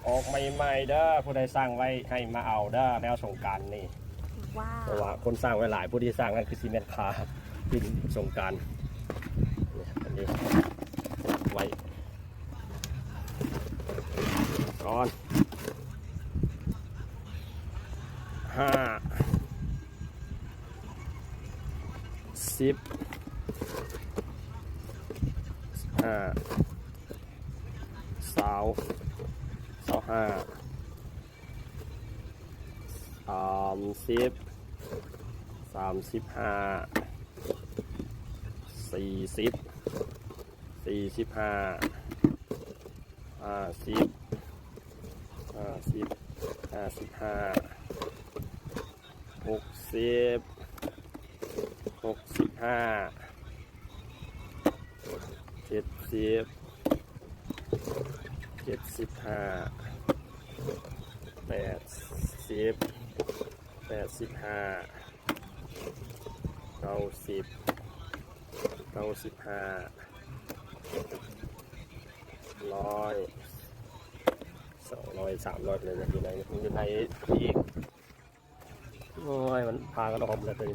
ออกใหม่ๆเด้อผู้ใดสร้างไว้ให้มาเอาเด้อแล้วสงกรานต์นี่ ว้า เพราะ ว ว่าคนสร้างไว้หลายผู้ที่สร้างนั่นคือซีเมนต์คาดินสงกรานต์เนี่ยอันนี้ไว้ก่อน5 10 100 200 300เลยอยู่ในอีกโอ้ยมันพากันออกมาเลย